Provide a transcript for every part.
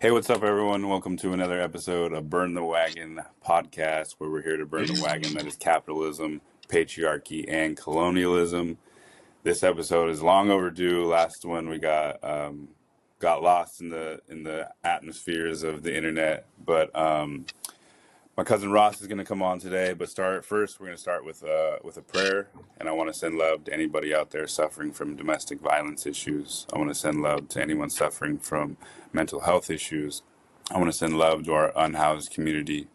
Hey, what's up, everyone? Welcome to another episode of Burn the Wagon podcast, where we're here to burn the wagon that is capitalism, patriarchy, and colonialism. This episode is long overdue. Last one we got lost in the atmospheres of the internet, but my cousin Ross is going to come on today. But we're going to start with a prayer, and I want to send love to anybody out there suffering from domestic violence issues. I want to send love to anyone suffering from mental health issues. I want to send love to our unhoused community.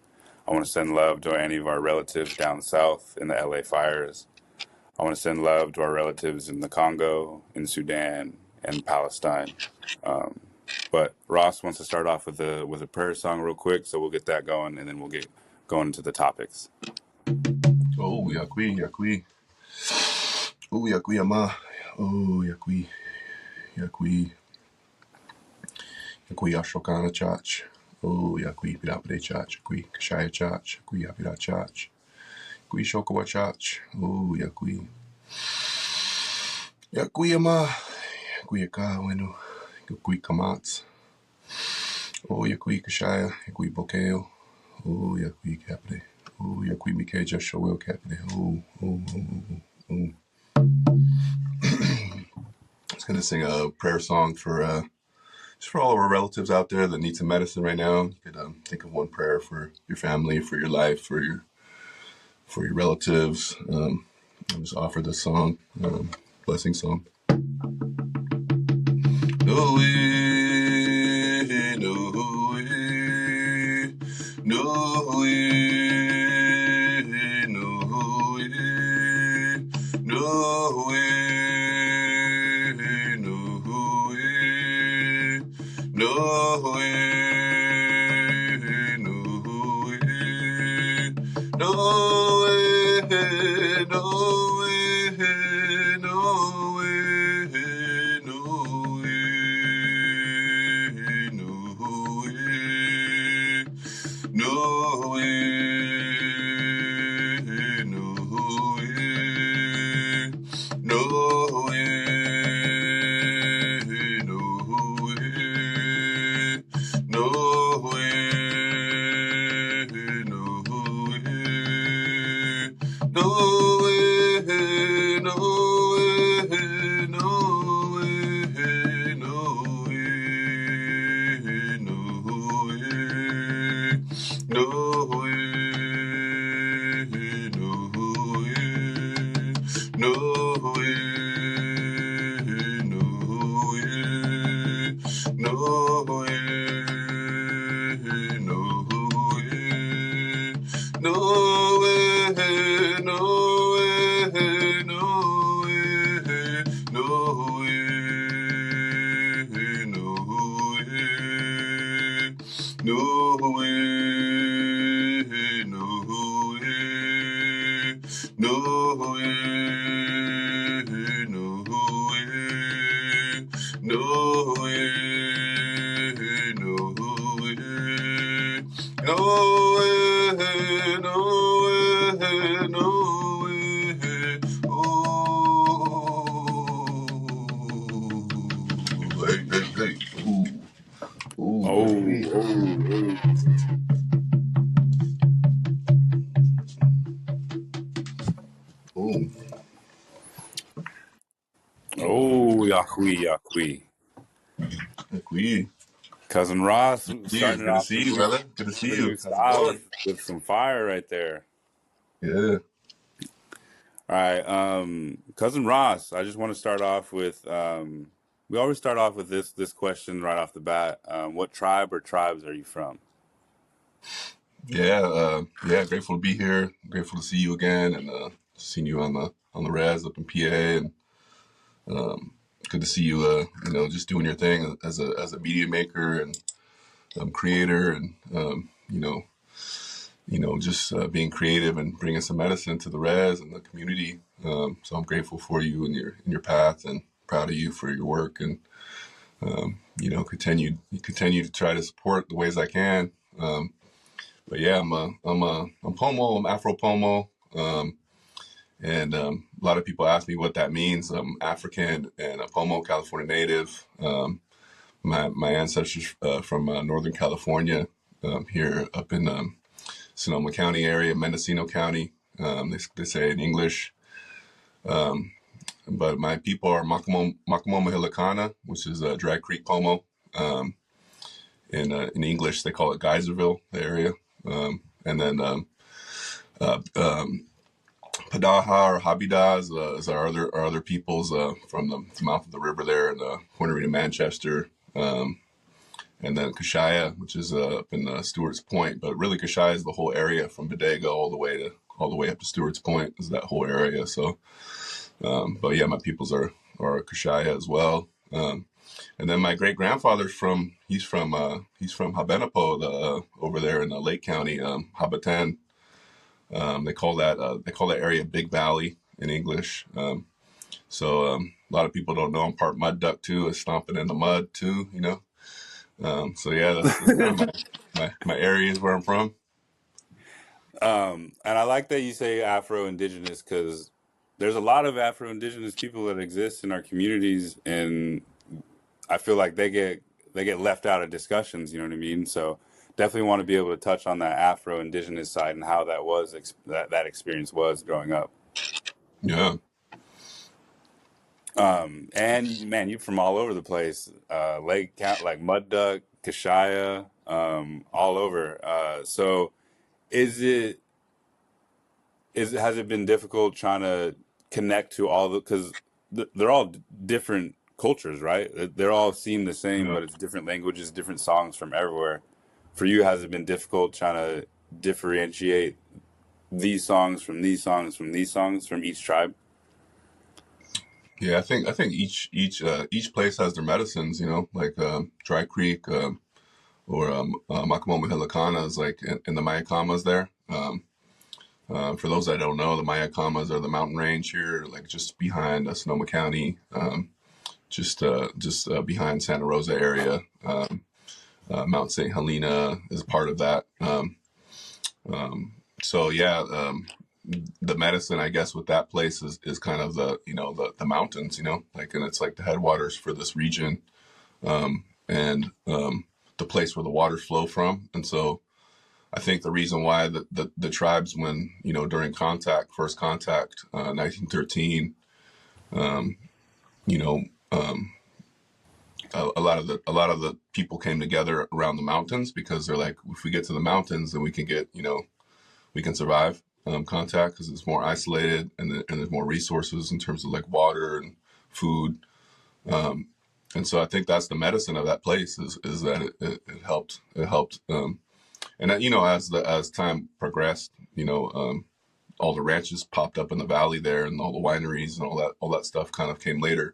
I want to send love to any of our relatives down south in the LA fires. I want to send love to our relatives in the Congo, in Sudan, and Palestine. But Ross wants to start off with a prayer song real quick, so we'll get that going, and then we'll get going into the topics. Oh, yakui, yakui. Oh, yakui ama. Oh, yakui. Yakui. Yakui ashokana chach. Oh, yakui pirapre chach. Yakui kashaya chach. Yakui apira chach. Yakui shokawa chach. Oh, yakui. Yakui ama. Yakui yaka wenu. Yakui kamats. Oh, yakui kashaya. Yakui bokeo. Oh, yakui capre. Oh, yakui mikeja showel capre. Oh. I was going to sing a prayer song for just for all of our relatives out there that need some medicine right now. You could think of one prayer for your family, for your life, for your relatives. I'll just offer this song, blessing song. No way, no way, no way, no way, no way. No way, no way, no way, no way, no way, no way, no way, no way, no way. Yakui. Cousin Cousin Ross starting it good to off see you, brother. Good to see the you. new How's it style going? with some fire right there. Yeah. All right, Cousin Ross, I just want to start off with we always start off with this question right off the bat. What tribe or tribes are you from? Yeah, grateful to be here. Grateful to see you again, and seeing you on the res up in PA, and good to see you. Just doing your thing as a media maker and creator, and just being creative and bringing some medicine to the res and the community. So I'm grateful for you and your path, and proud of you for your work, and continue to try to support the ways I can. But yeah, I'm Pomo. I'm Afro Pomo, and a lot of people ask me what that means. I'm African and a Pomo, California native. my ancestors from Northern California, here up in Sonoma County area, Mendocino County. They say in English, but my people are Makamoma Hilikana, which is Dry Creek Pomo. In English, they call it Geyserville, the area. And then Padaha or Habida is our other peoples from the mouth of the river there in Hornerita, Manchester. And then Kashaya, which is up in Stewart's Point. But really, Kashaya is the whole area from Bodega all the way up to Stewart's Point is that whole area. So, but yeah, my peoples are Kashaya as well. And then my great grandfather's he's from Habenapo, over there in Lake County, Habatan. They call that area Big Valley in English. So a lot of people don't know I'm part mud duck too. Is stomping in the mud too, you know. So yeah, that's kind of my areas where I'm from. And I like that you say Afro-Indigenous because there's a lot of Afro-Indigenous people that exist in our communities, and I feel like they get left out of discussions. You know what I mean? So definitely want to be able to touch on that Afro-Indigenous side and how that was that experience was growing up. Yeah. And man, you're from all over the place. Lake Count, like Mud Duck, Kashaya, all over. So is has it been difficult trying to connect to all because they're all different cultures, right? They're all seem the same, Yeah. but it's different languages, different songs from everywhere. For you, has it been difficult trying to differentiate these songs from these songs from these songs from each tribe? Yeah, I think each place has their medicines, you know, like Dry Creek or Makamoma Hilikana is like in the Mayacamas there. For those that don't know, the Mayacamas are the mountain range here, like just behind Sonoma County, just behind Santa Rosa area. Mount St. Helena is part of that. So yeah, the medicine, I guess, with that place is kind of the mountains, you know, like, and it's like the headwaters for this region, and the place where the waters flow from. And so I think the reason why the tribes, when, you know, during first contact, 1913, you know, a lot of the people came together around the mountains because they're like, if we get to the mountains, then we can get, you know, we can survive contact because it's more isolated and there's more resources in terms of like water and food. And so I think that's the medicine of that place is that it helped. And that, you know, as time progressed, you know, all the ranches popped up in the valley there, and all the wineries and all that stuff kind of came later.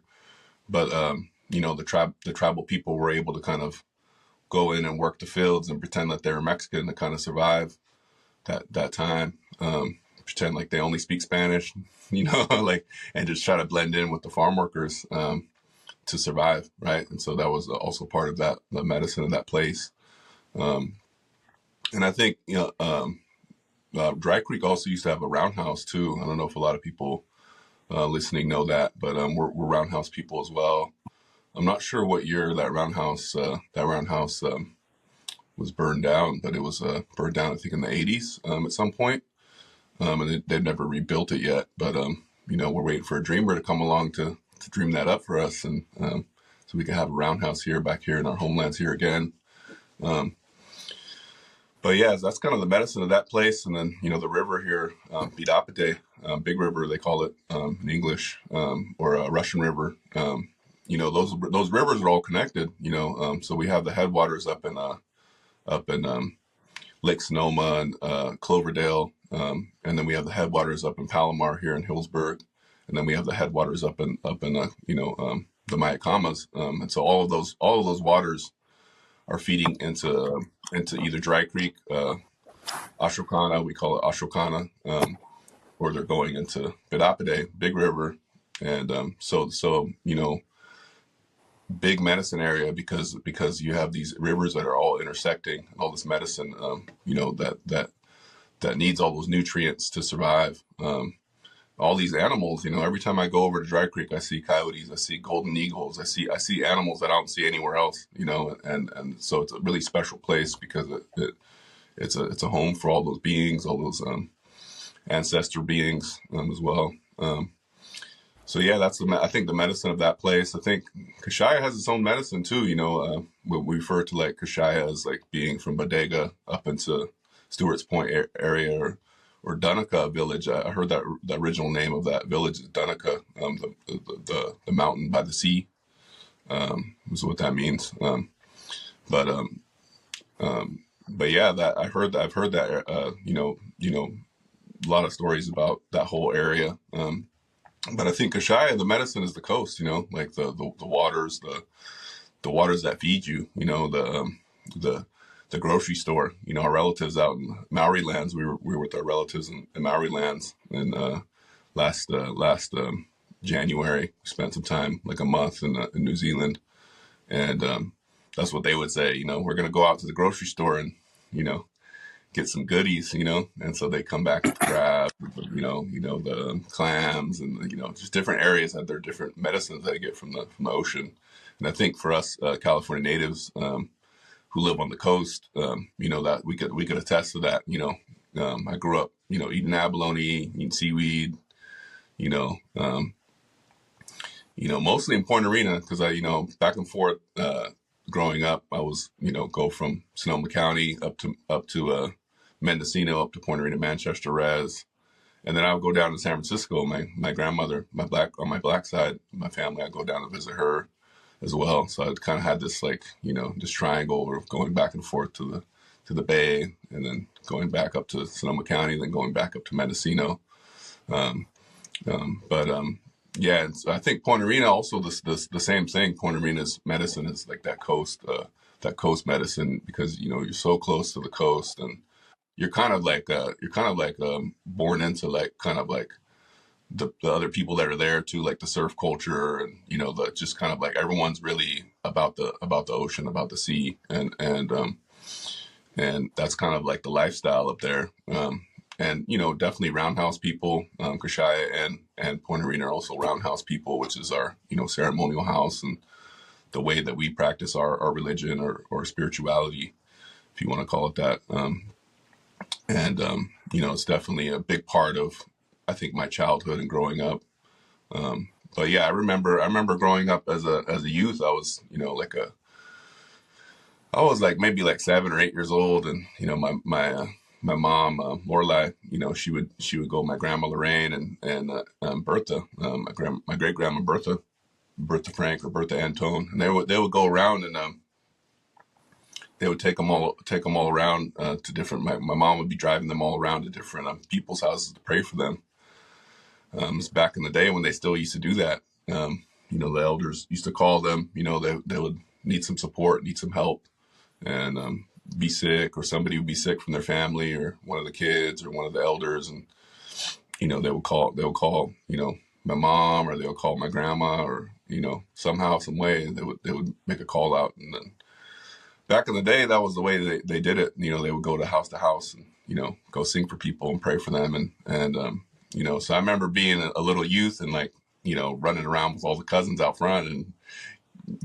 But you know, the tribal people were able to kind of go in and work the fields and pretend that they were Mexican to kind of survive that time. Pretend like they only speak Spanish, you know, like, and just try to blend in with the farm workers to survive, right? And so that was also part of the medicine of that place. And I think, you know, Dry Creek also used to have a roundhouse too. I don't know if a lot of people listening know that, but we're roundhouse people as well. I'm not sure what year that roundhouse was burned down, but it was burned down, I think, in the 80s at some point. And they've never rebuilt it yet. But you know, we're waiting for a dreamer to come along to dream that up for us, and so we can have a roundhouse back here in our homelands here again. But yeah, that's kind of the medicine of that place. And then, you know, the river here, Bidapite, Big River, they call it in English, or Russian River. You know, those rivers are all connected. You know, so we have the headwaters up in Lake Sonoma and Cloverdale, and then we have the headwaters up in Palomar here in Hillsburg, and then we have the headwaters up in you know, the Mayacamas, and so all of those waters are feeding into either Dry Creek, Ashokana, we call it Ashokana, or they're going into Bidapide, Big River, and so you know, big medicine area because you have these rivers that are all intersecting, all this medicine, you know, that needs all those nutrients to survive. all these animals. Every time I go over to Dry Creek, I see coyotes, I see golden eagles, I see animals that I don't see anywhere else. And so it's a really special place because it's a home for all those beings, all those ancestor beings as well. So yeah, I think the medicine of that place. I think Kashaya has its own medicine too. We refer to like Kashaya as like being from Bodega up into Stewart's Point area or Dunica village. I heard that the original name of that village is Dunica, the mountain by the sea, is what that means. But yeah, that I've heard that a lot of stories about that whole area. But I think Kashaya, the medicine is the coast, like the waters, the waters that feed you, the grocery store. Our relatives out in Maori lands, we were with our relatives in Maori lands, and last January, we spent some time, like a month in New Zealand, and that's what they would say. We're gonna go out to the grocery store and get some goodies, and so they come back with the crab, the clams, and just different areas have their different medicines they get from the ocean. And I think for us California natives who live on the coast, that we could attest to that. I grew up, eating abalone, eating seaweed, mostly in Point Arena because I, back and forth. Growing up, I was, go from Sonoma County up to Mendocino, up to Point Arena, Manchester, Res, and then I would go down to San Francisco. My grandmother, on my black side, my family, I'd go down to visit her as well. So I kind of had this like, this triangle of going back and forth to the Bay, and then going back up to Sonoma County, then going back up to Mendocino. But yeah, and so I think Point Arena also the same thing. Point Arena's medicine is like that coast medicine because you're so close to the coast, and you're kind of like born into like kind of like the other people that are there too, like the surf culture, and the just kind of like everyone's really about the ocean, about the sea, and that's kind of like the lifestyle up there. And definitely roundhouse people. Kashaya and Point Arena are also roundhouse people, which is our ceremonial house and the way that we practice our religion or spirituality, if you want to call it that. And it's definitely a big part of, I think, my childhood and growing up. But yeah, I remember growing up as a youth. I was I was like maybe like 7 or 8 years old, and my mom, Lorelai, she would go with my grandma Lorraine and Bertha, my great grandma Bertha Frank or Bertha Antone, and they would go around, and they would take them all around to different. My mom would be driving them all around to different people's houses to pray for them. It's back in the day when they still used to do that. The elders used to call them. They would need some support, need some help, and be sick, or somebody would be sick from their family, or one of the kids, or one of the elders, and they would call my mom, or they would call my grandma, or somehow, some way they would make a call out. And then back in the day, that was the way they did it. They would go to house and go sing for people and pray for them, and so I remember being a little youth and like running around with all the cousins out front and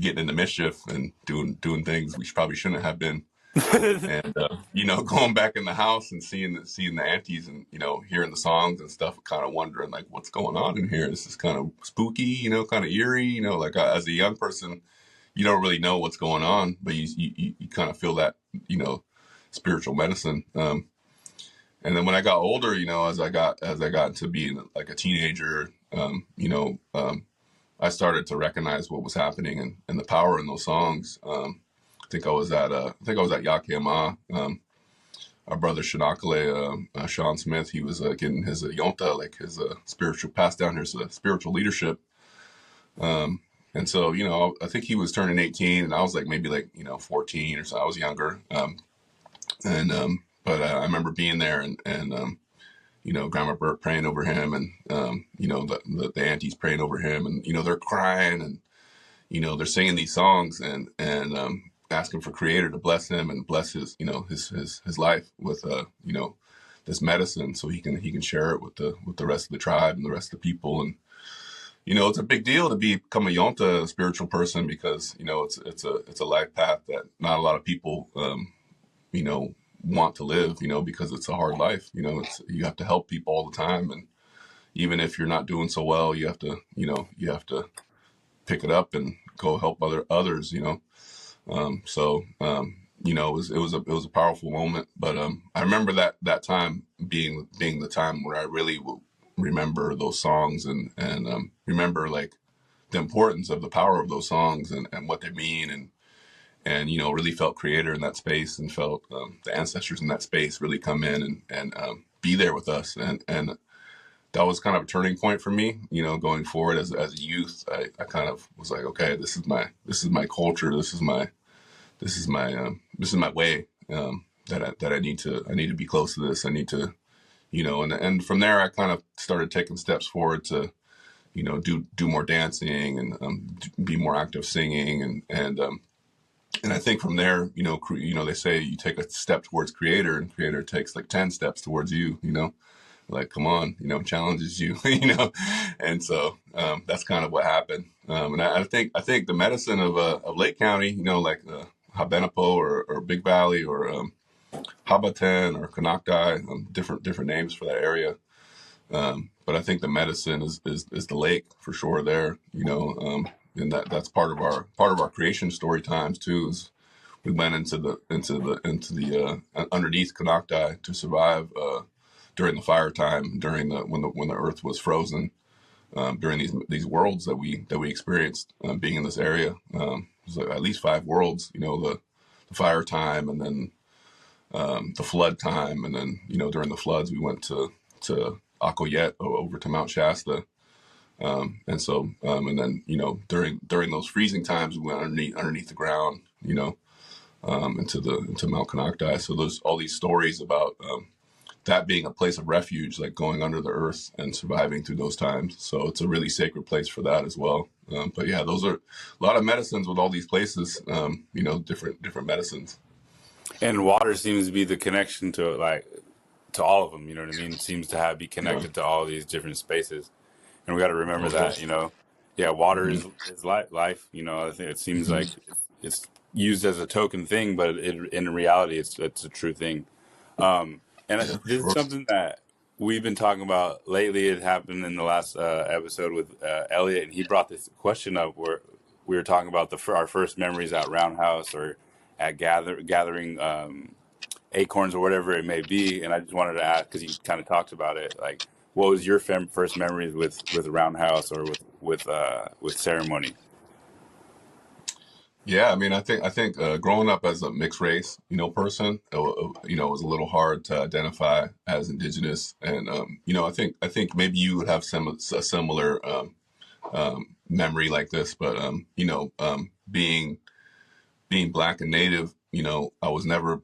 getting into mischief and doing things we probably shouldn't have been. And going back in the house and seeing the aunties and hearing the songs and stuff, kind of wondering like what's going on in here. This is kind of spooky, kind of eerie. Like as a young person, you don't really know what's going on, but you kind of feel that spiritual medicine. And then when I got older, as I got into being like a teenager, I started to recognize what was happening and the power in those songs. I think I was at Yakima. Our brother Shanakale, Sean Smith, he was getting his yonta, like his spiritual passed down his spiritual leadership. And so, I think he was turning 18, and I was like maybe 14 or so. I was younger. But I remember being there and Grandma Bert praying over him, and the aunties praying over him, and they're crying, and they're singing these songs and asking for Creator to bless him and bless his his life with this medicine so he can share it with the rest of the tribe and the rest of the people. And it's a big deal to become a Yonta, a spiritual person, because it's a life path that not a lot of people want to live, because it's a hard life. You have to help people all the time, and even if you're not doing so well, you have to pick it up and go help others. It was a powerful moment. But I remember that time being the time where I really will remember those songs and remember like the importance of the power of those songs and what they mean, and really felt creator in that space, and felt the ancestors in that space really come in and be there with us, and that was kind of a turning point for me, going forward as a youth. I kind of was like, okay, this is my culture, this is my way, that I need to be close to this. I need to, and from there I kind of started taking steps forward to, do more dancing and be more active singing, and I think from there, they say you take a step towards creator, and creator takes like 10 steps towards you, like, come on, challenges you, and so that's kind of what happened. And I think the medicine of Lake County, like Habenapo or Big Valley or Habaten or Konocti, different names for that area. But I think the medicine is the lake for sure there, and that's part of our creation story times too. Is we went into the underneath Konocti to survive during the fire time, during when the earth was frozen, during these worlds that we experienced being in this area. It was like at least 5 worlds, the fire time, and then the flood time, and then during the floods we went to Akoyet over to Mount Shasta, and so and then during those freezing times we went underneath the ground, into Mount Konocti. So there's all these stories about that being a place of refuge, like going under the earth and surviving through those times. So it's a really sacred place for that as well. But yeah, those are a lot of medicines with all these places, different medicines. And water seems to be the connection to all of them. You know what I mean? It seems to be connected to all these different spaces, and we got to remember that. Yeah, water is life. I think it seems like it's used as a token thing, but in reality, it's a true thing. And this is something that we've been talking about lately. It happened in the last episode with Elliot, and he brought this question up where we were talking about our first memories at Roundhouse or at gathering acorns or whatever it may be. And I just wanted to ask, because you kind of talked about it, like, what was your first memories with Roundhouse or with ceremony? Yeah, I mean, I think growing up as a mixed race, person, it was a little hard to identify as Indigenous, and I think maybe you would have a similar memory like this, but being Black and Native, I was never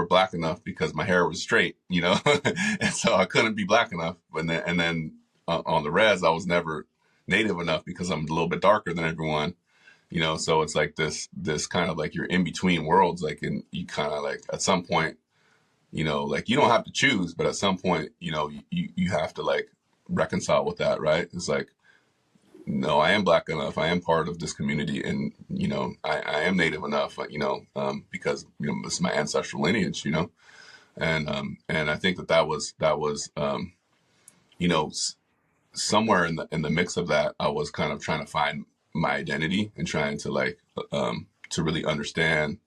Black enough because my hair was straight, and so I couldn't be Black enough. And then on the res, I was never Native enough because I'm a little bit darker than everyone. So it's like this kind of like you're in between worlds, like, and you kind of like at some point, like you don't have to choose, but at some point, you have to like reconcile with that, right? It's like, no, I am Black enough. I am part of this community, and I am Native enough, because this is my ancestral lineage, and I think that was somewhere in the mix of that, I was kind of trying to find my identity and trying to like to really understand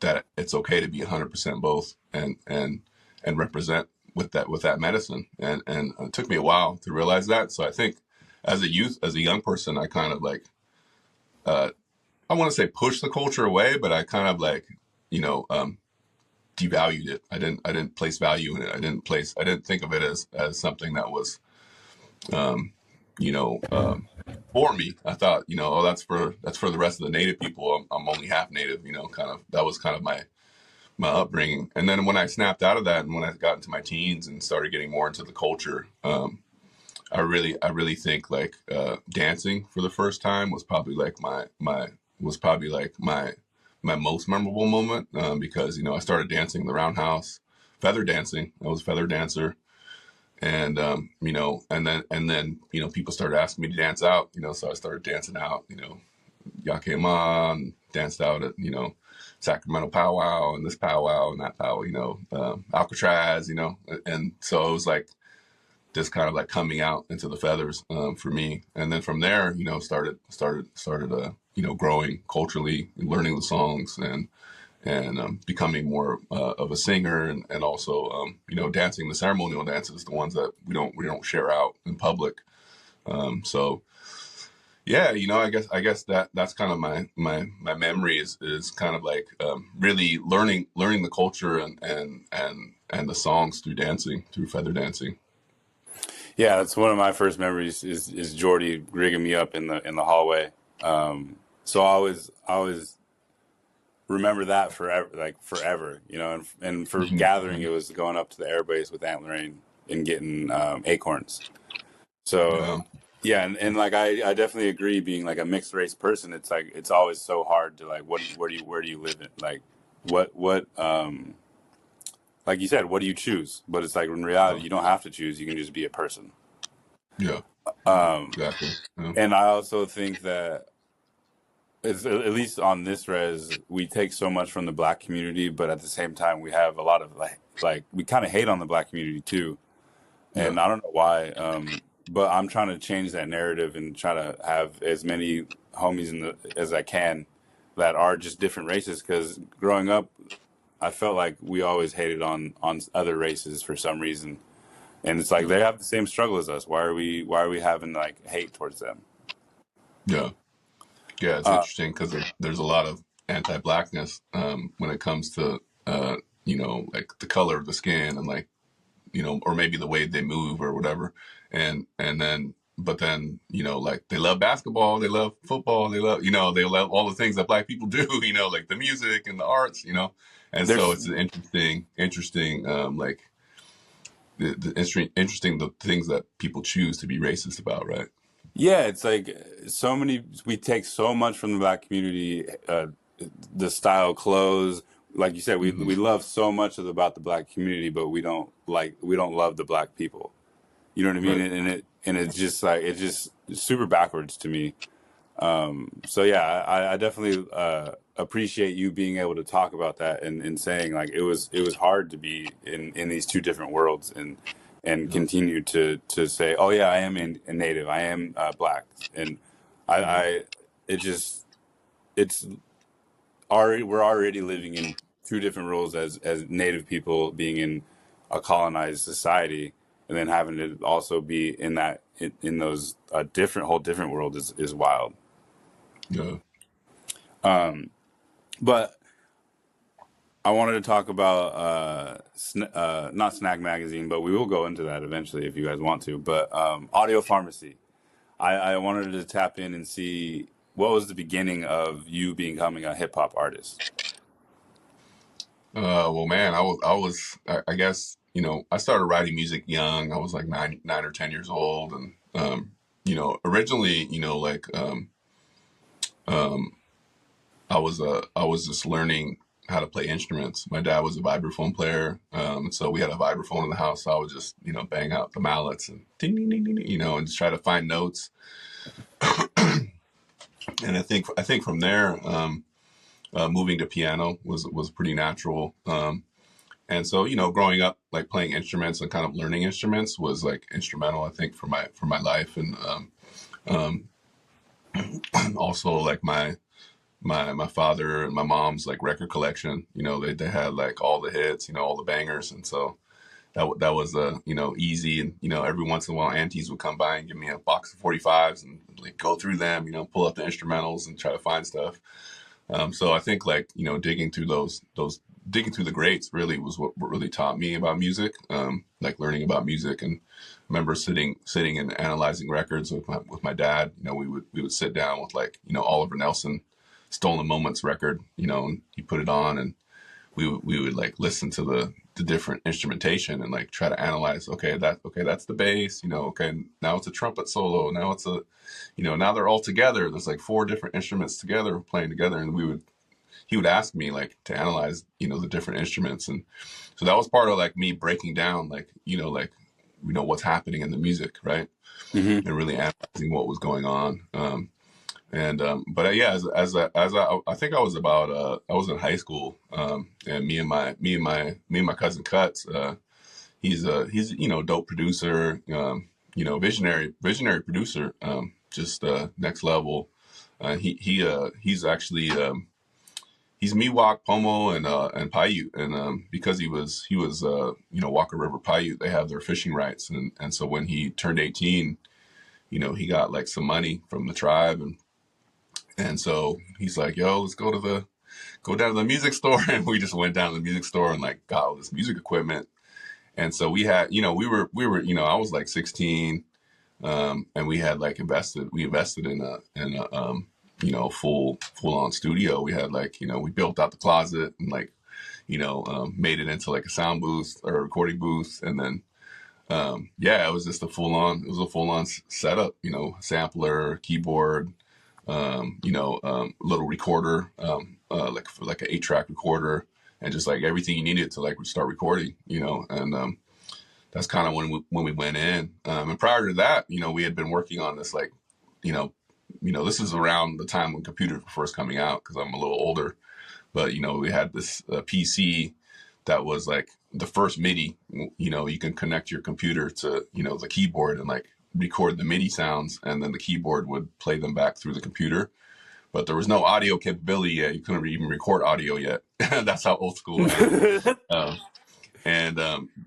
that it's okay to be 100% both and represent with that medicine, and it took me a while to realize that. So I think as a young person, I kind of like I want to say push the culture away, but I kind of like devalued it. I didn't place value in it. I didn't think of it as something that was for me. I thought, oh, that's for the rest of the Native people. I'm only half Native, kind of. That was kind of my upbringing. And then when I snapped out of that, and when I got into my teens and started getting more into the culture, I really think like dancing for the first time was probably like my most memorable moment, because I started dancing the Roundhouse feather dancing. I was a feather dancer. And, and then, people started asking me to dance out, so I started dancing out, Yakima, and danced out at, Sacramento powwow and this powwow and that powwow, Alcatraz, and so it was like just kind of like coming out into the feathers for me. And then from there, started, growing culturally and learning the songs and becoming more of a singer and also, dancing the ceremonial dances, the ones that we don't share out in public. So yeah, I guess that's kind of my memory is kind of like really learning the culture and the songs through dancing, through feather dancing. Yeah, that's one of my first memories is Jordy rigging me up in the hallway. So I always remember that forever, like forever, and for gathering, it was going up to the airbase with Aunt Lorraine and getting acorns. So Yeah, yeah, and like I definitely agree. Being like a mixed race person, it's like it's always so hard to like where do you live in, like what like you said, what do you choose? But it's like in reality, yeah, you don't have to choose. You can just be a person. yeah, Um, exactly. Yeah, and I also think that it's, at least on this res, we take so much from the black community, but at the same time, we have a lot of like we kind of hate on the black community too, yeah, and I don't know why. But I'm trying to change that narrative and try to have as many homies as I can that are just different races. Because growing up, I felt like we always hated on other races for some reason, and it's like yeah, they have the same struggle as us. Why are we having like hate towards them? yeah. Yeah, it's Uh, interesting because there's a lot of anti-blackness when it comes to like the color of the skin and like or maybe the way they move or whatever, and then but then like they love basketball, they love football, they love all the things that black people do, like the music and the arts, and so there's it's an interesting like interesting the things that people choose to be racist about, right? Yeah, it's like so many. We take so much from the black community, the style clothes. Like you said, we Hmm. we love so much about the black community, but we don't love the black people. You know what I mean? Right. And it's just like it's just super backwards to me. So yeah, I definitely appreciate you being able to talk about that and saying like it was hard to be in these two different worlds and Yeah. continue to say, oh yeah, I am a native, I am black, and I, Hmm. I it just it's already we're already living in two different roles as native people being in a colonized society, and then having to also be in those different whole different world is wild. Yeah. But I wanted to talk about not Snack Magazine, but we will go into that eventually if you guys want to. But Audio Pharmacy, I wanted to tap in and see what was the beginning of you becoming a hip hop artist. Well, man, I guess, I started writing music young. I was like 9 or 10 years old. And, originally, like, um, I was just learning how to play instruments. My dad was a vibraphone player. And so we had a vibraphone in the house. So I would just, bang out the mallets and ding, ding, ding, ding, ding, and just try to find notes. And I think from there, moving to piano was pretty natural. And so, growing up, like playing instruments and kind of learning instruments was like instrumental, I think, for my life. And um, also like my father and my mom's like record collection. They had like all the hits, all the bangers, and so that was easy. And every once in a while, aunties would come by and give me a box of 45s and like go through them, pull up the instrumentals and try to find stuff. So I think like digging through those digging through the greats really was what really taught me about music, like learning about music. And I remember sitting and analyzing records with my dad. We would sit down with like Oliver Nelson, Stolen Moments record, and he put it on, and we would like listen to the different instrumentation and like try to analyze. Okay, that's the bass. Okay, now it's a trumpet solo. Now it's now they're all together. There's like four different instruments together playing together, and we would he would ask me like to analyze, the different instruments. And so that was part of like me breaking down, like, what's happening in the music, right? Mm-hmm. And really analyzing what was going on. But yeah, I think I was in high school, and me and my cousin Cuts, he's dope producer, visionary producer, just next level. He's actually he's Miwok, Pomo, and Paiute, and because he was Walker River Paiute, they have their fishing rights, and so when he turned 18, he got like some money from the tribe, and so he's like, yo, let's go down to the music store, and we just went down to the music store and like got all this music equipment. And so we had, I was like 16, and we had like we invested in a full on studio. We had like, we built out the closet and like, made it into like a sound booth or a recording booth. And then, it was just a full on setup, sampler, keyboard, little recorder, like an 8-track recorder, and just like everything you needed to like start recording, and that's kind of when we went in. And prior to that, we had been working on this like, this is around the time when computers were first coming out, because I'm a little older, but we had this PC that was like the first MIDI. You can connect your computer to the keyboard and like record the MIDI sounds, and then the keyboard would play them back through the computer. But there was no audio capability yet. You couldn't even record audio yet. That's how old school I am.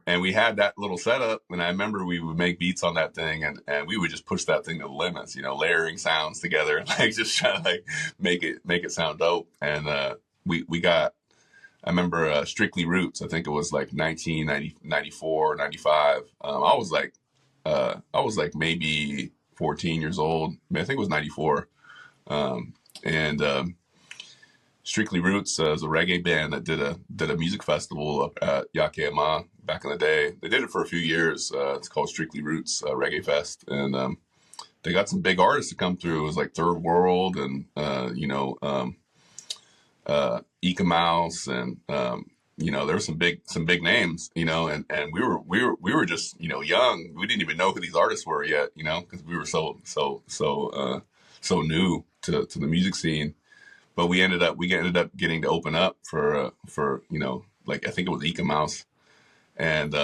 And we had that little setup, and I remember we would make beats on that thing, and we would just push that thing to the limits, layering sounds together, like just trying to like make it sound dope. And we got, I remember Strictly Roots. I think it was like 1994, 95. I was like maybe 14 years old. I think it was 94. And Strictly Roots is a reggae band that did a music festival up at Yakima back in the day. They did it for a few years. It's called Strictly Roots Reggae Fest, and they got some big artists to come through. It was like Third World and Eka Mouse, and there were some big names, and we were just young. We didn't even know who these artists were yet, because we were so new to the music scene. But we ended up getting to open up for like I think it was Eka Mouse, and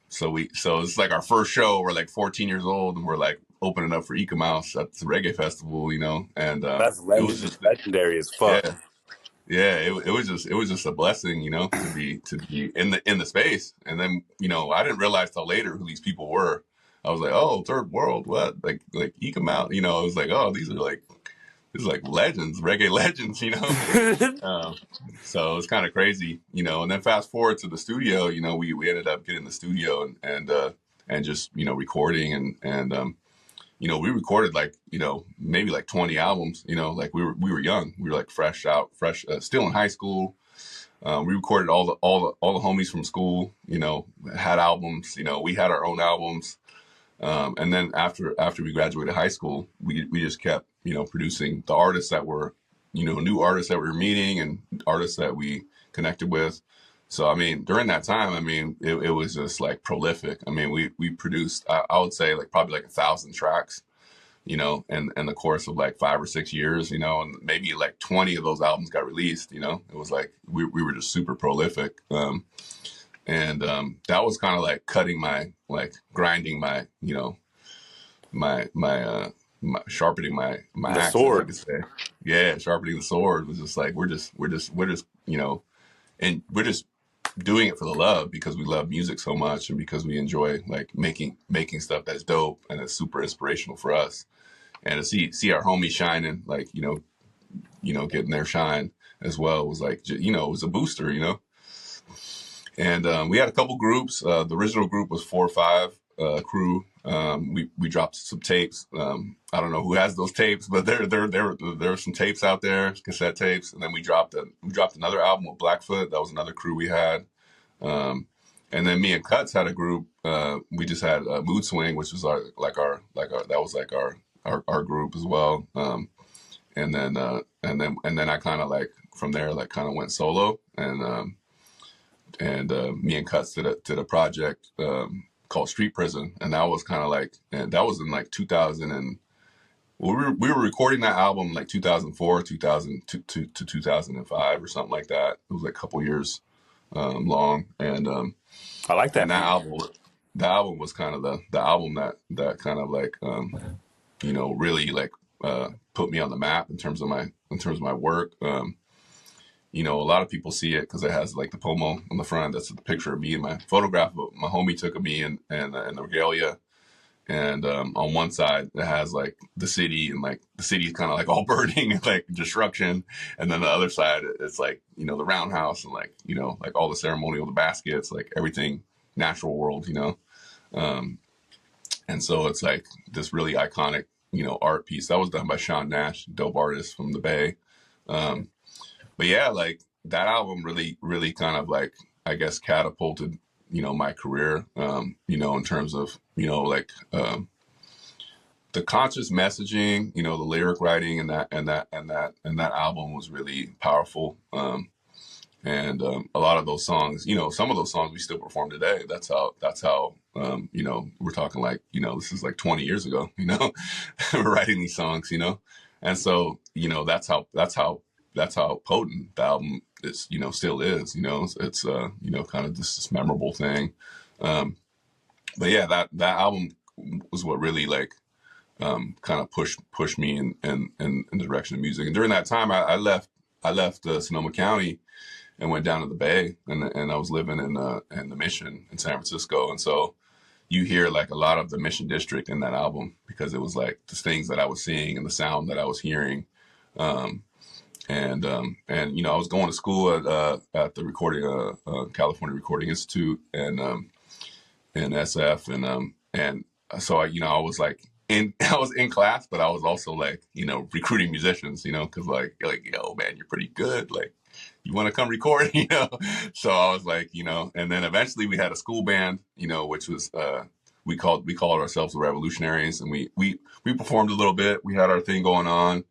so it's like our first show. We're like 14 years old, and we're like opening up for Eka Mouse at the reggae festival, and That's it was just legendary as fuck. It was just a blessing, to be in the space. And then I didn't realize till later who these people were. I was like, oh, Third World, what, like Eka Mouse, I was like, oh, these are like legends, reggae legends, so it's kind of crazy, and then fast forward to the studio, we ended up getting the studio and just, recording and we recorded like, maybe like 20 albums, like we were young, we were like fresh, still in high school. We recorded all the homies from school, had albums, we had our own albums. And then after we graduated high school, we just kept, producing the artists that were, new artists that we were meeting and artists that we connected with. So, I mean, during that time, I mean, it was just like prolific. I mean, we produced, I would say like probably like 1,000 tracks, in the course of like 5 or 6 years, and maybe like 20 of those albums got released, it was like, we were just super prolific. And that was kind of like grinding my, my sharpening my axe, sword. I could say. Yeah, sharpening the sword was just like we're just and we're just doing it for the love, because we love music so much, and because we enjoy like making stuff that's dope and it's super inspirational for us. And to see our homies shining, like getting their shine as well was like it was a booster, And we had a couple groups. The original group was 4 or 5 crew. We dropped some tapes. I don't know who has those tapes, but there were some tapes out there, cassette tapes. And then we dropped another album with Blackfoot. That was another crew we had. And then me and Cuts had a group. We just had Mood Swing, which was our group as well. And then I kind of like from there, like kind of went solo, and me and Cuts did a project called Street Prison, and that was kind of like, and that was in like 2000 and we were recording that album like 2004, 2000 to 2005 or something like that. It was like a couple years long, and I like that. and that album was kind of the album that kind of like really like put me on the map in terms of my work. A lot of people see it because it has like the pomo on the front. That's the picture of me and my photograph of my homie took of me and the regalia. And on one side it has like the city, and like the city's kind of like all burning and like destruction. And then the other side, it's like, the roundhouse and like, like all the ceremonial, the baskets, like everything natural world, and so it's like this really iconic, art piece that was done by Sean Nash, dope artist from the Bay. But yeah, like that album really kind of like, I guess, catapulted, my career, in terms of, the conscious messaging, the lyric writing, and that album was really powerful. And a lot of those songs, some of those songs we still perform today. That's how, we're talking like, this is like 20 years ago, we're writing these songs, and so, that's how potent the album is, still is, it's kind of this memorable thing. But yeah, that album was what really like, kind of pushed me in the direction of music. And during that time, I left Sonoma County and went down to the Bay, and I was living in the Mission in San Francisco. And so you hear like a lot of the Mission District in that album, because it was like the things that I was seeing and the sound that I was hearing. And I was going to school at the California Recording Institute and SF, and so I was like I was in class, but I was also like recruiting musicians, because like yo man, you're pretty good, like you want to come record, So I was like, and then eventually we had a school band, which was we called ourselves the Revolutionaries, and we performed a little bit. We had our thing going on,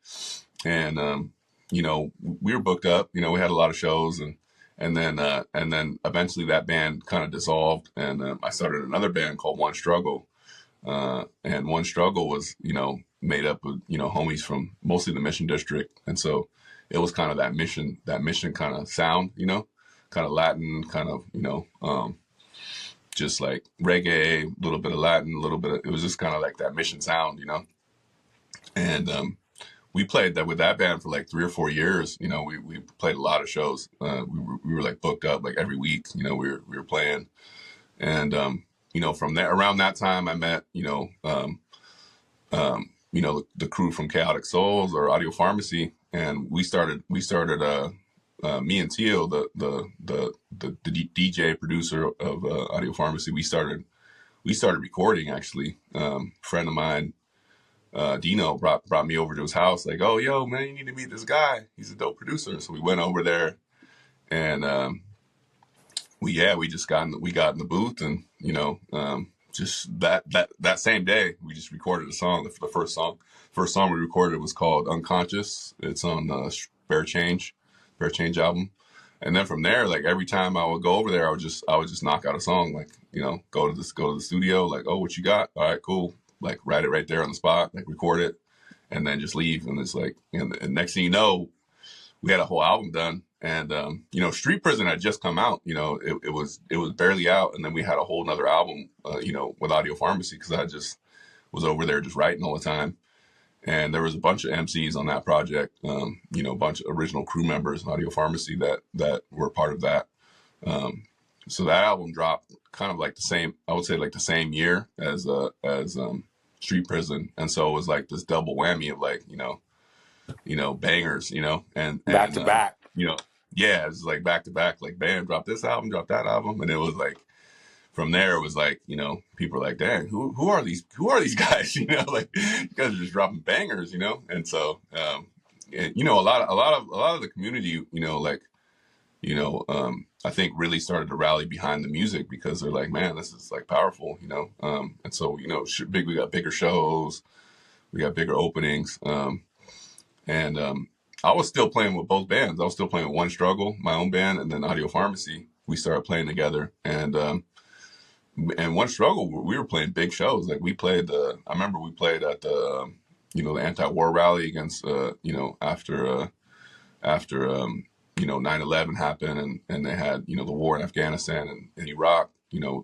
and we were booked up. We had a lot of shows, and then eventually that band kind of dissolved, and I started another band called One Struggle, and One Struggle was made up of homies from mostly the Mission District, and so it was kind of that mission kind of sound, kind of Latin, kind of just like reggae, a little bit of Latin, a little bit of, it was just kind of like that mission sound, and we played that with that band for like 3 or 4 years. We played a lot of shows. We were like booked up like every week. We were playing, and from there, around that time, I met the crew from Chaotic Souls or Audio Pharmacy, and we started me and Tio, the DJ producer of Audio Pharmacy. We started recording actually. Friend of mine, Dino brought me over to his house, like, oh, yo, man, you need to meet this guy. He's a dope producer. So we went over there, and we just got in the booth, and just that same day we just recorded a song. The first song we recorded was called Unconscious. It's on Bear Change album. And then from there, like every time I would go over there, I would just knock out a song, like go to the studio, like, oh, what you got? All right, cool. Like write it right there on the spot, like record it, and then just leave. And it's like, and next thing you know, we had a whole album done. And Street Prison had just come out. It was barely out, and then we had a whole nother album, with Audio Pharmacy, because I just was over there just writing all the time. And there was a bunch of MCs on that project, a bunch of original crew members in Audio Pharmacy that were part of that. So that album dropped kind of like the same year as Street Prison, and so it was like this double whammy of like bangers, and Back to back. Yeah, it was like back to back, like bam, drop this album, drop that album, and it was like from there it was like people are like, dang, who are these guys? Like you guys are just dropping bangers, and so a lot of the community, I think really started to rally behind the music, because they're like, man, this is like powerful, and so we got bigger shows, we got bigger openings, and I was still playing with both bands. I was still playing with One Struggle, my own band, and then Audio Pharmacy. We started playing together, and One Struggle, we were playing big shows. Like we played I remember we played at the, the anti-war rally against, after 9/11 happened, and they had, the war in Afghanistan and Iraq.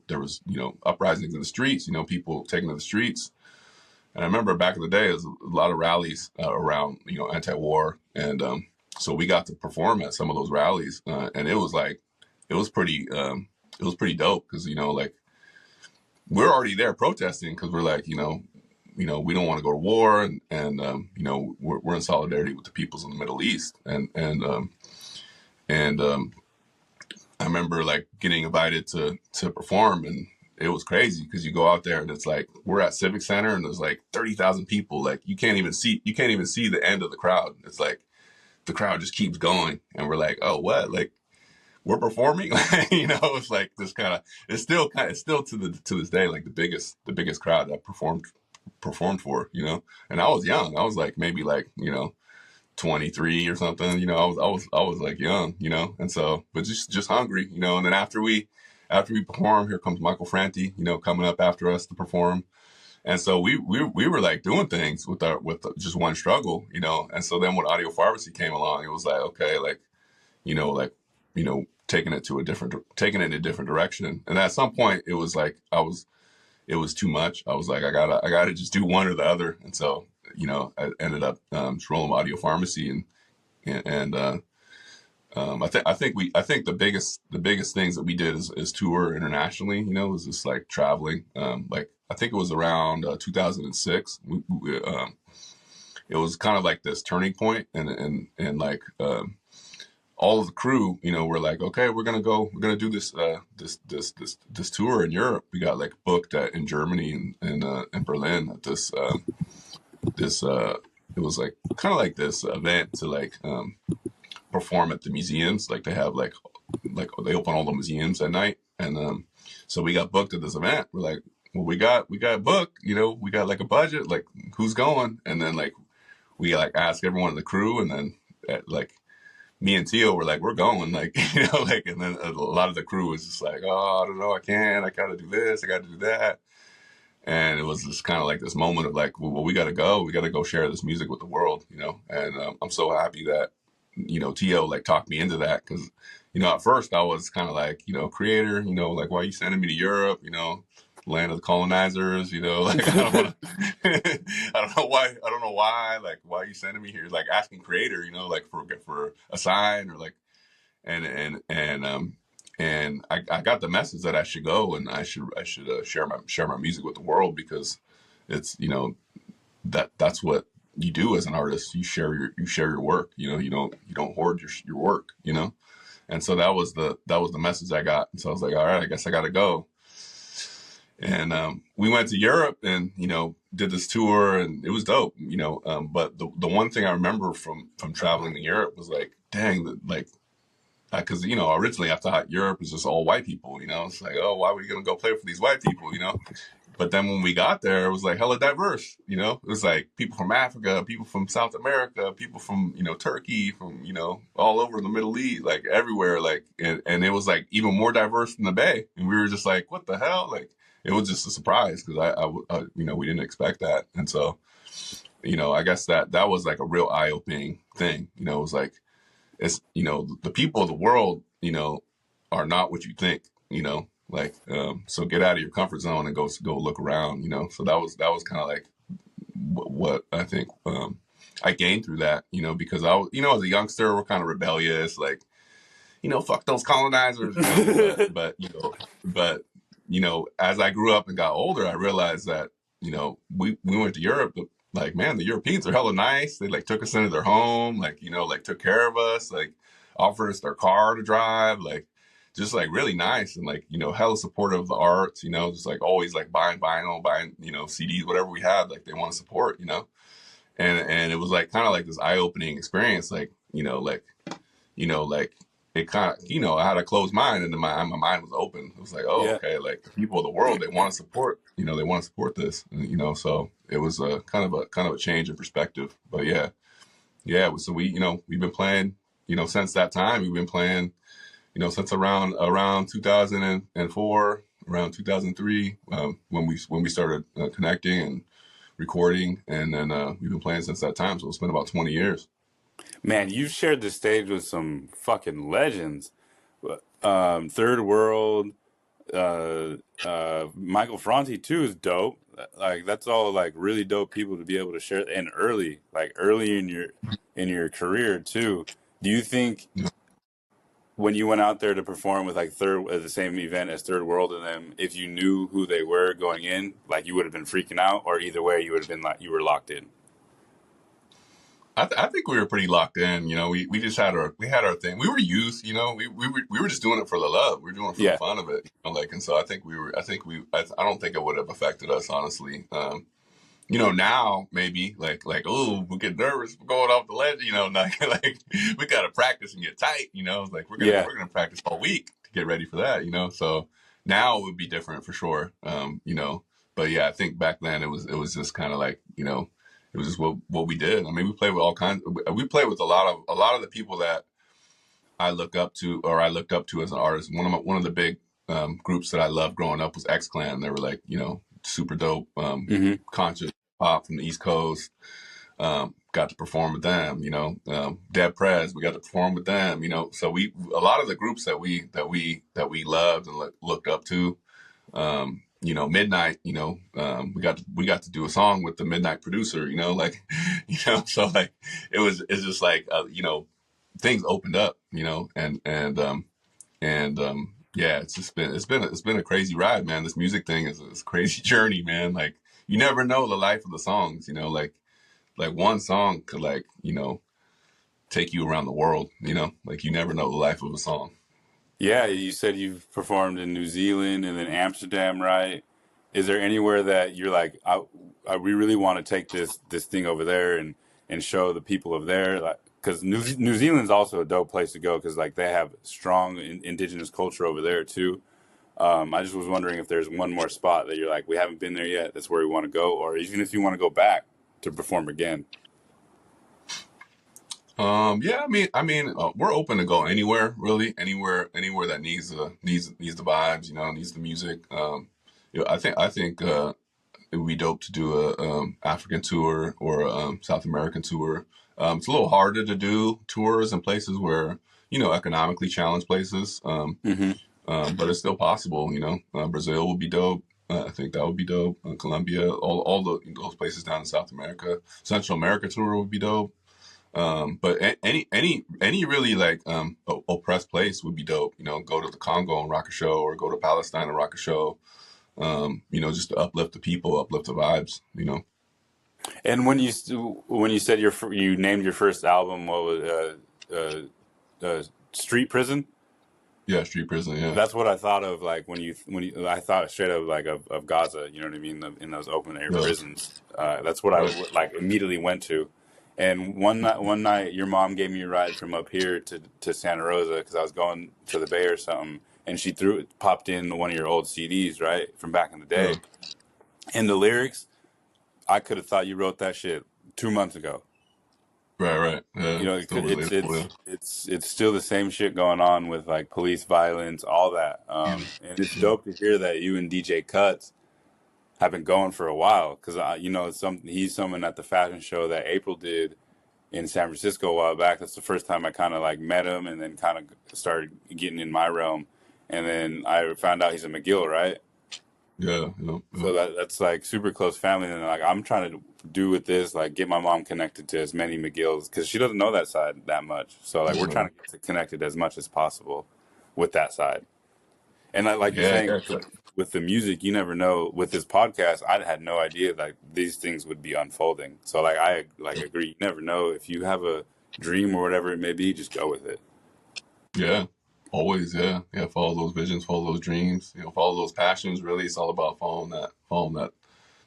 There was, uprisings in the streets, people taking to the streets. And I remember back in the day, there was a lot of rallies around, anti-war. And so we got to perform at some of those rallies. And it was like, it was pretty dope because, like, we're already there protesting because we're like, we don't want to go to war. And we're in solidarity with the peoples in the Middle East. And I remember like getting invited to perform, and it was crazy because you go out there and it's like we're at Civic Center and there's like 30,000 people. Like you can't even see the end of the crowd. It's like the crowd just keeps going, and we're like, oh, what? Like we're performing, It's like this kind of. It's still to this day like the biggest crowd I performed for, And I was young. I was like maybe like 23 or something, I was like young, and so, but just hungry, and then after we perform, here comes Michael Franti, coming up after us to perform. And so we were like doing things with just One Struggle, and so then when Audio Pharmacy came along, it was like, okay, like, taking it in a different direction. And at some point it was like, it was too much. I was like, I gotta just do one or the other. And so, I ended up just rolling with Audio Pharmacy, and I think the biggest things that we did is tour internationally. It was just like traveling. Like I think it was around 2006. It was kind of like this turning point, and like all of the crew, we're like, okay, we're gonna do this this tour in Europe. We got like booked in Germany and in Berlin at this. It was like kind of like this event to like perform at the museums. Like they have like they open all the museums at night, and so we got booked at this event. We're like, well, we got booked. We got like a budget. Like who's going? And then like we like ask everyone in the crew, and then like me and Tio were like, we're going. Like like, and then a lot of the crew was just like, oh, I don't know, I can't. I gotta do this. I gotta do that. And it was just kind of like this moment of like, well, we got to go share this music with the world, And I'm so happy that, T.O. like talked me into that because, at first I was kind of like, creator, like, why are you sending me to Europe, land of the colonizers, like, I don't want to, I don't know why, like, why are you sending me here? Like asking creator, like for a sign or like, and I got the message that I should go and I should share my music with the world because it's that's what you do as an artist. You share your work. You don't hoard your work. And so that was the message I got. And so I was like, all right, I guess I got to go. And we went to Europe and did this tour and it was dope. But the one thing I remember from traveling to Europe was like, dang, like. Because originally I thought Europe was just all white people. It's like, oh, why are we gonna go play for these white people? But then when we got there, it was like hella diverse. It was like people from Africa, people from South America, people from Turkey, from all over the Middle East, like everywhere. Like and it was like even more diverse than the Bay. And we were just like, what the hell? Like it was just a surprise because I we didn't expect that. And so I guess that was like a real eye opening thing. It was like. It's the people of the world are not what you think, like so get out of your comfort zone and go look around, so that was kind of like what I think I gained through that, because I was as a youngster we're kind of rebellious, like fuck those colonizers, but as I grew up and got older I realized that we went to Europe. Like, man, the Europeans are hella nice. They like took us into their home, like, like took care of us, like offered us their car to drive, like just like really nice and like, hella supportive of the arts, just like always like buying vinyl, buying, CDs, whatever we had, like they want to support, and it was like kind of like this eye-opening experience, like, like it kind of, I had a closed mind and my mind was open. It was like, oh, yeah. Okay, like the people of the world, they want to support, they want to support this, and, so it was a kind of a change in perspective. But yeah, yeah, so we've been playing, since that time. We've been playing, since around 2004, around 2003, when we started connecting and recording, and then we've been playing since that time. So it's been about 20 years. Man, you've shared the stage with some fucking legends. Third World, Michael Franti too is dope. Like that's all like really dope people to be able to share, and early in your career too. Do you think when you went out there to perform with like third at the same event as Third World and them, if you knew who they were going in, like you would have been freaking out, or either way you would have been like you were locked in? I think we were pretty locked in. We just had our thing. We were youth. We were just doing it for the love. We were doing it for the Yeah, fun of it. And so I don't think it would have affected us, honestly. Now maybe like, oh, we get nervous going off the ledge. Like we got to practice and get tight. Like yeah. we're gonna practice all week to get ready for that. So now it would be different for sure. But yeah, I think back then it was just kind of like, it was just what we did. I mean, we played with all kinds. We played with a lot of the people that I look up to, or I looked up to as an artist. One of the big groups that I loved growing up was X Clan. They were like, super dope, Hmm. conscious pop from the East Coast. Got to perform with them. Dead Prez, we got to perform with them. So a lot of the groups that we loved and looked up to. Midnight, we got to do a song with the Midnight producer, like, so like it's just like, things opened up, and yeah, it's been a crazy ride, man. This music thing is a crazy journey, man. Like you never know the life of the songs, like one song could like, take you around the world, like you never know the life of a song. Yeah, you said you've performed in New Zealand and then Amsterdam, right? Is there anywhere that you're like, we really want to take this thing over there and show the people of there, like, because New Zealand's also a dope place to go because like they have strong indigenous culture over there too. I just was wondering if there's one more spot that you're like, we haven't been there yet. That's where we want to go, or even if you want to go back to perform again. Yeah, we're open to go anywhere, really, anywhere that needs the vibes, needs the music. I think it would be dope to do a African tour or a South American tour. It's a little harder to do tours in places where, economically challenged places, Hmm. but it's still possible. Brazil would be dope. I think that would be dope. Colombia, all those places down in South America. Central America tour would be dope. But any really like oppressed place would be dope. Go to the Congo and rock a show, or go to Palestine and rock a show. Just to uplift the people, uplift the vibes. And when you said you named your first album, what was Street Prison? Yeah, street prison. Yeah, That's what I thought of, like I thought straight up like of Gaza. You know what I mean? In those open air yeah, prisons. That's what I right. like immediately went to. And one night, your mom gave me a ride from up here to Santa Rosa because I was going to the Bay or something, and she popped in one of your old CDs, right, from back in the Yeah, day. And the lyrics, I could have thought you wrote that shit 2 months ago. right, right. You Yeah, know, still it's relatable. Yeah, it's it's still the same shit going on with like police violence, all that. And it's yeah, dope to hear that you and DJ Cuts have been going for a while because he's someone at the fashion show that April did in San Francisco a while back. That's the first time I kind of like met him and then kind of started getting in my realm. And then I found out he's a McGill, right? yeah, yeah, yeah. So that's like super close family, and like I'm trying to do with this, like get my mom connected to as many McGills because she doesn't know that side that much. So like we're Yeah, trying to get connected as much as possible with that side. And like you're yeah, saying yeah. with the music, you never know. With this podcast, I had no idea like these things would be unfolding. So like I like agree. You never know if you have a dream or whatever it may be, just go with it. Yeah. Always, yeah, yeah. Follow those visions, follow those dreams. Follow those passions. Really, it's all about following that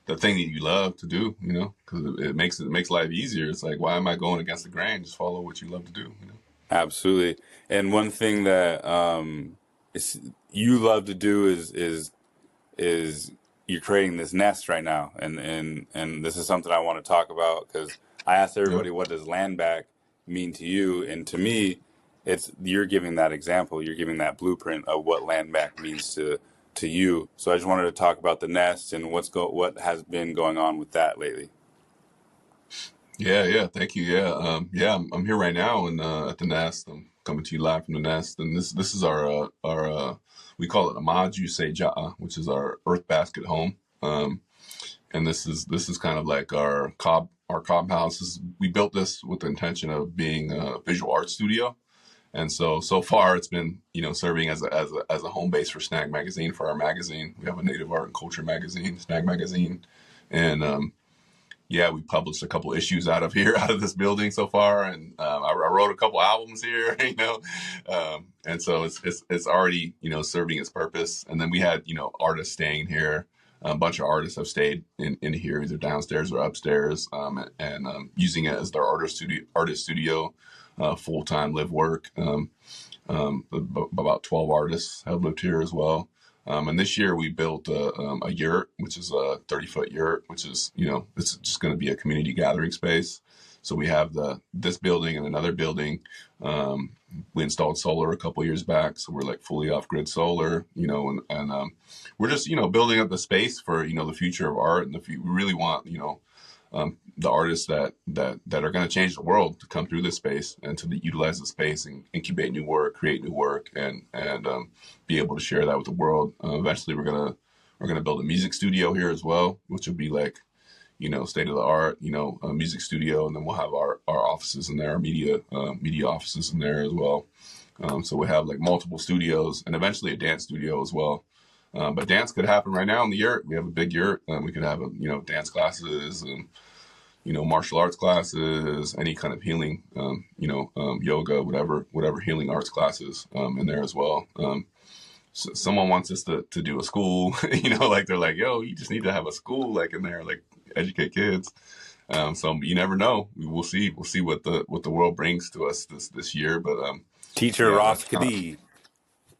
the thing that you love to do. Because it makes life easier. It's like, why am I going against the grain? Just follow what you love to do. Absolutely. And one thing that you love to do is you're creating this nest right now, and this is something I want to talk about because I asked Yeah. everybody, what does land back mean to you? And to me, it's you're giving that example. You're giving that blueprint of what land back means to you. So I just wanted to talk about the nest and what has been going on with that lately. Yeah. Thank you. Yeah. Yeah. I'm here right now and at the nest. I'm coming to you live from the nest, and this is our we call it a Maju Seja'a, which is our earth basket home. And this is kind of like our cob house. We built this with the intention of being a visual art studio. And so far it's been, serving as a home base for Snag Magazine, for our magazine. We have a Native Art and Culture magazine, Snag Magazine, and yeah, we published a couple issues out of here, out of this building so far, and I wrote a couple albums here, and so it's already serving its purpose. And then we had artists staying here. A bunch of artists have stayed in here, either downstairs or upstairs, and using it as their artist studio, full time live work. About 12 artists have lived here as well. And this year we built a yurt, which is a 30-foot yurt, which is, it's just going to be a community gathering space. So we have this building and another building. We installed solar a couple years back, so we're like fully off-grid solar, and we're just, building up the space for, the future of art. And we really want, the artists that are going to change the world to come through this space and to utilize the space and incubate new work, create new work, and be able to share that with the world. Eventually, we're gonna build a music studio here as well, which will be like, state of the art, a music studio, and then we'll have our offices in there, our media offices in there as well. So we have like multiple studios and eventually a dance studio as well. But dance could happen right now in the yurt. We have a big yurt. We could have dance classes and martial arts classes, any kind of healing, yoga, whatever healing arts classes in there as well. So someone wants us to do a school, like they're like, yo, you just need to have a school like in there, like educate kids. So you never know. We'll see what the world brings to us this year. But Teacher yeah, Ras that's kind of, K'dee.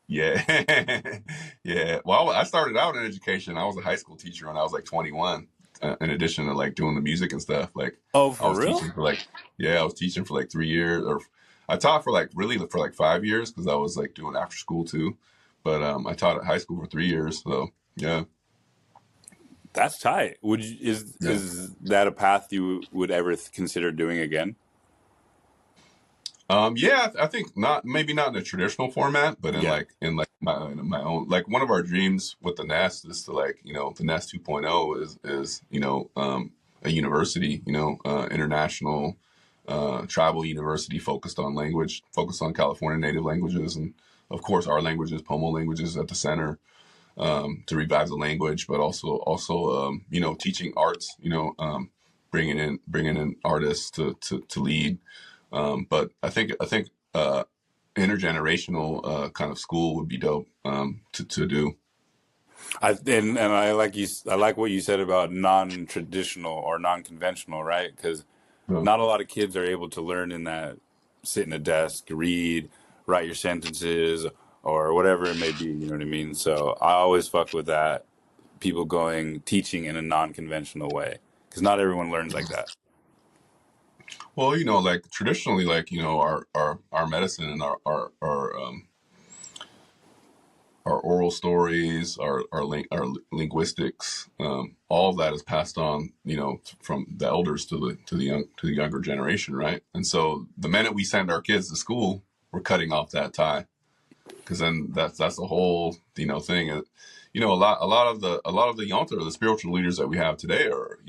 yeah. Yeah. Well, I started out in education. I was a high school teacher when I was like 21. In addition to like doing the music and stuff, like Oh, I for was real? teaching for like, yeah, I was teaching for like 3 years, or I taught for like really for like 5 years because I was like doing after school too. But I taught at high school for 3 years. So yeah, That's tight. Would you, yeah. is that a path you would ever consider doing again? Yeah, I think not, maybe not in a traditional format, but in Yeah. like my own, like one of our dreams with the Nest is to like, the Nest 2.0 is, a university, international, tribal university focused on language, focused on California native languages. And of course our languages, Pomo languages at the center, to revive the language, but also, teaching arts, bringing in artists to lead. But I think intergenerational kind of school would be dope to do. And I like I like what you said about non-traditional or non-conventional, right? Because Yeah. not a lot of kids are able to learn in that, sit in a desk, read, write your sentences, or whatever it may be. You know what I mean? So I always fuck with that. People going teaching in a non-conventional way, because not everyone learns like that. Well, like traditionally, like our medicine and our oral stories, our linguistics, all of that is passed on, from the elders to the younger generation, right? And so the minute we send our kids to school, we're cutting off that tie, because then that's the whole thing. A lot of the yonta, or the spiritual leaders that we have today, are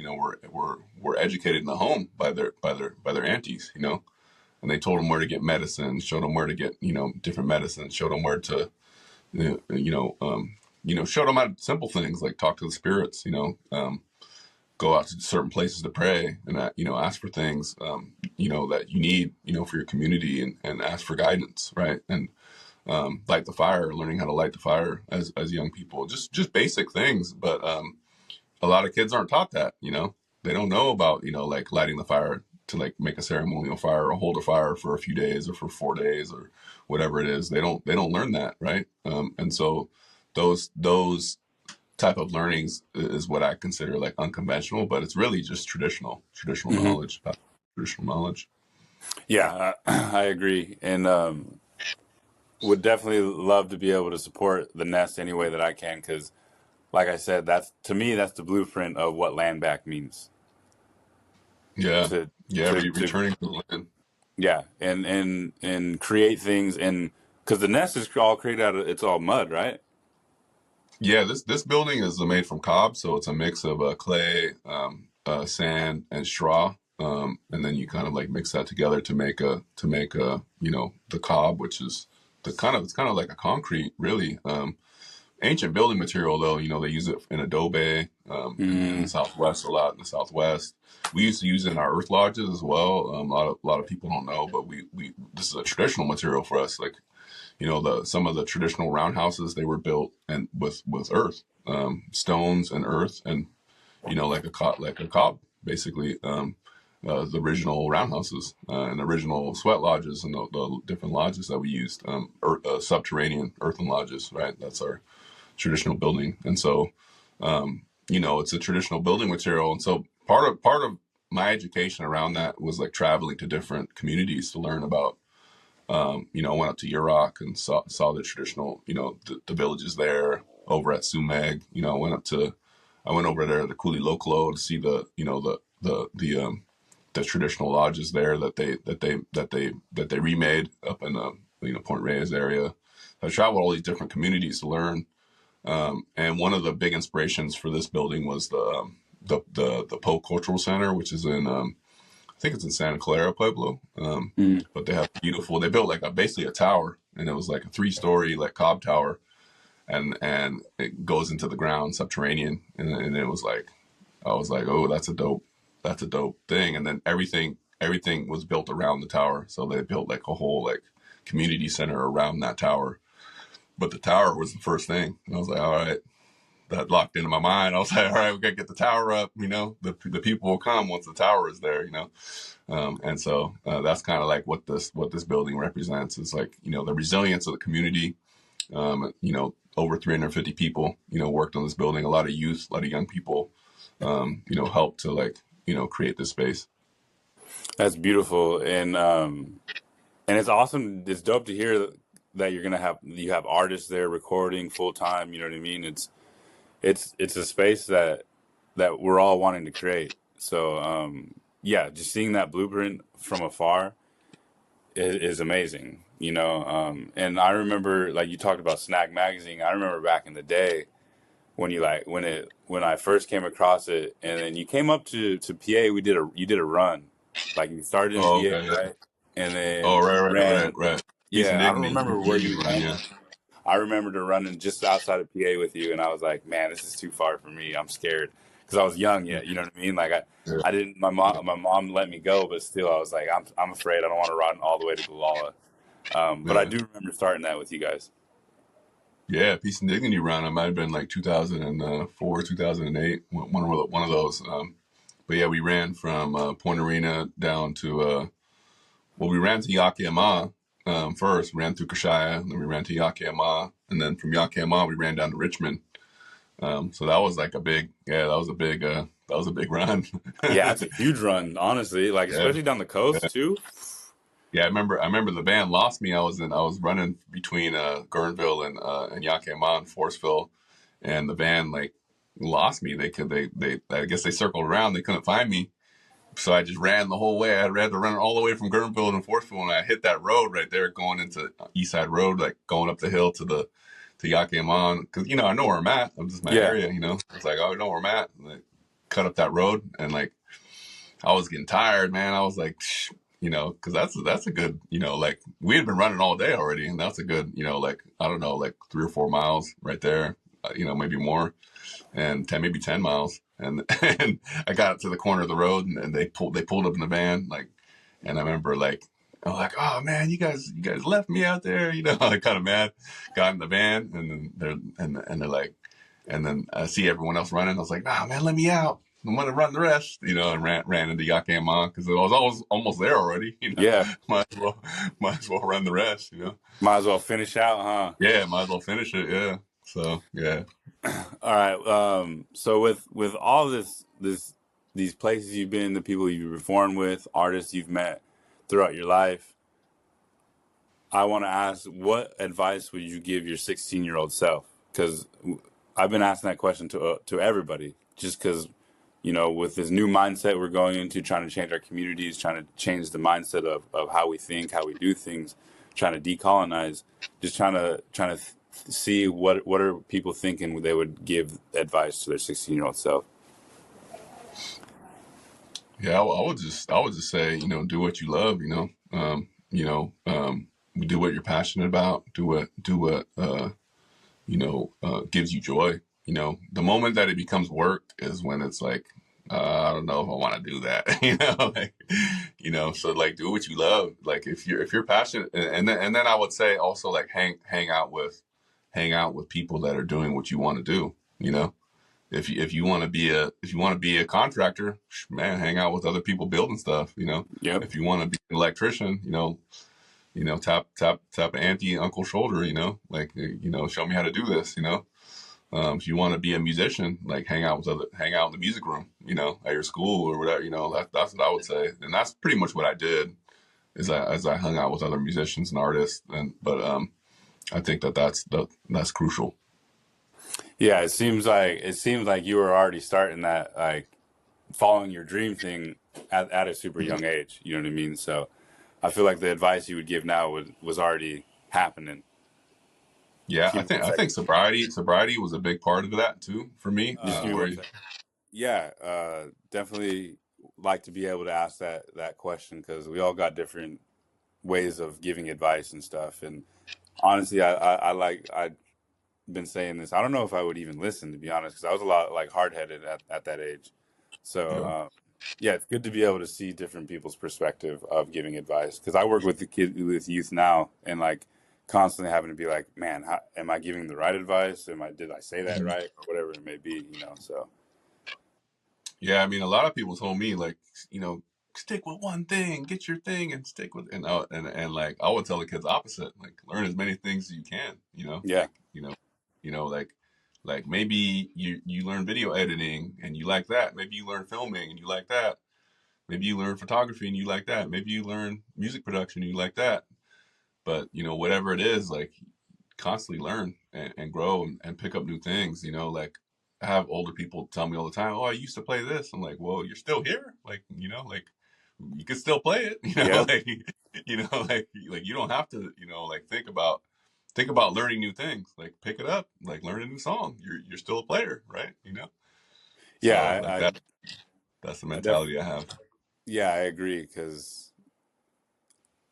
were educated in the home by their aunties, and they told them where to get medicine, showed them where to get different medicines, showed them where to showed them how simple things like talk to the spirits, go out to certain places to pray and ask for things that you need for your community, and ask for guidance, right? And light the fire, learning how to light the fire as young people, just basic things. But a lot of kids aren't taught that. They don't know about like lighting the fire to like make a ceremonial fire or hold a fire for a few days or for 4 days or whatever it is. They don't learn that, right? And so those type of learnings is what I consider like unconventional, but it's really just traditional Hmm. knowledge. traditional knowledge. Yeah, I agree, and would definitely love to be able to support the nest any way that I can, because, like I said, that's to me that's the blueprint of what land back means. Yeah, To yeah, to returning to the land. yeah, and create things, and because the nest is all created out of, it's all mud, right? Yeah, this building is made from cob, so it's a mix of clay, sand, and straw, and then you kind of like mix that together to make a the cob, which is it's kind of like a concrete, really. Ancient building material, though. They use it in adobe, in the Mm, Southwest a lot. In the Southwest, we used to use it in our earth lodges as well. A lot of people don't know, but we this is a traditional material for us. Like, the some of the traditional roundhouses, they were built and with earth, stones and earth, and like a cob, basically. The original roundhouses and original sweat lodges and the different lodges that we used, subterranean earthen lodges, right? That's our traditional building. And so, it's a traditional building material. And so part of my education around that was like traveling to different communities to learn about. I went up to Yurok and saw the traditional, the villages there. Over at Sumeg, I went over there to Kuli Loklo to see the traditional lodges there that they remade up in the Point Reyes area. I traveled all these different communities to learn. And one of the big inspirations for this building was the Poe Cultural Center, which is in I think it's in Santa Clara, Pueblo. mm. But they built like basically a tower, and it was like a 3-story like cob tower, and it goes into the ground subterranean, and it was like, I was like, oh, that's a dope thing. And then everything was built around the tower, so they built like a whole like community center around that tower. But the tower was the first thing, and I was like, all right, that locked into my mind. I was like, all right, we got to get the tower up. The people will come once the tower is there. And so that's kind of like what this building represents. Is like the resilience of the community. Over 350 people worked on this building. A lot of youth, a lot of young people, helped to like create this space. That's beautiful, and it's awesome. It's dope to hear that you have artists there recording full time. You know what I mean? It's a space that we're all wanting to create. So yeah, just seeing that blueprint from afar is amazing. And I remember, like, you talked about Snack Magazine. I remember back in the day when when I first came across it, and then you came up to PA. You did a run, like you started in Oh, PA, okay, yeah. right? And Oh, then you right, ran. right. Peace and Yeah, I don't dignity. remember where you Run, ran. yeah. I remember to running just outside of PA with you, and I was like, man, this is too far for me. I'm scared because I was young yet. You know what I mean? Like Yeah. I didn't. My mom let me go, but still, I was like, I'm afraid. I don't want to run all the way to Gulala. But I Yeah. do remember starting that with you guys. Yeah, Peace and Dignity run. It might have been like 2004, 2008, one of those. But yeah, we ran from Point Arena down to we ran to Yakima first. We ran through Kashaya, and then we ran to Yakima, and then from Yakima we ran down to Richmond. So that was like that was a big run. Yeah, it's a huge run, honestly. Like Yeah, especially down the coast yeah. too. Yeah, I remember the van lost me. I was running between Guerneville and Yakima and Forestville, and the van like lost me. They I guess they circled around. They couldn't find me, so I just ran the whole way. I had to run all the way from Guerneville to Forestville, and I hit that road right there, going into East Side Road, like going up the hill to Yakima, because I know where I'm at. I'm just my Yeah, area. It's like, oh, I know where I'm at. And I cut up that road, and like I was getting tired, man. I was like, because that's a good, like we had been running all day already, and that's a good, like I don't know, like 3 or 4 miles right there, maybe more, and maybe 10 miles, and and I got up to the corner of the road, and they pulled up in the van, like, and I remember like. I'm like, oh man, you guys left me out there, I kind of mad. Got in the van, and then they're like, and then I see everyone else running. I was like, nah, man, let me out. I'm gonna run the rest, and ran into Yakima because I was almost there already. yeah. Might as well run the rest. Might as well finish out, huh? Yeah, might as well finish it. Yeah. So yeah. All right. So with all this these places you've been, the people you've performed with, artists you've met throughout your life, I want to ask, what advice would you give your 16-year-old self? Because I've been asking that question to everybody, just because, with this new mindset we're going into, trying to change our communities, trying to change the mindset of how we think, how we do things, trying to decolonize, just trying to see what are people thinking they would give advice to their 16-year-old self. Yeah, I would just say, do what you love, do what you're passionate about, do what gives you joy. The moment that it becomes work is when it's like, I don't know if I want to do that, so like, do what you love. Like, if you're passionate, and then I would say also, like, hang out with people that are doing what you want to do. If you want to be a contractor, man, hang out with other people building stuff. Yep. If you want to be an electrician, tap an auntie, uncle shoulder. Like, show me how to do this. If you want to be a musician, like, hang out in the music room. At your school or whatever. That's what I would say, and that's pretty much what I did. As I hung out with other musicians and artists, but I think that's crucial. Yeah, it seems like you were already starting that, like, following your dream thing at a super young age. You know what I mean? So I feel like the advice you would give now was already happening. Yeah, Excuse me one I second. think sobriety was a big part of that too for me. Excuse me one second. Yeah, definitely like to be able to ask that question, because we all got different ways of giving advice and stuff. And honestly, I've been saying this. I don't know if I would even listen, to be honest, because I was a lot, like, hard headed at that age. So Yeah, yeah, it's good to be able to see different people's perspective of giving advice, because I work with youth now, and, like, constantly having to be like, man, am I giving the right advice? Did I say that right, or whatever it may be? So yeah. I mean, a lot of people told me, like, stick with one thing, get your thing, and stick with and like, I would tell the kids opposite, like, learn as many things as you can. yeah, Like, like maybe you learn video editing and you like that. Maybe you learn filming and you like that. Maybe you learn photography and you like that. Maybe you learn music production and you like that. But whatever it is, like, constantly learn and grow and pick up new things. Like, I have older people tell me all the time, "Oh, I used to play this." I'm like, "Well, you're still here. Like, like, you can still play it. yeah, Like, like you don't have to, like, think about learning new things. Like, pick it up. Like, learn a new song. You're still a player, right? So, yeah. like, that's the I def mentality I have. yeah, I agree, because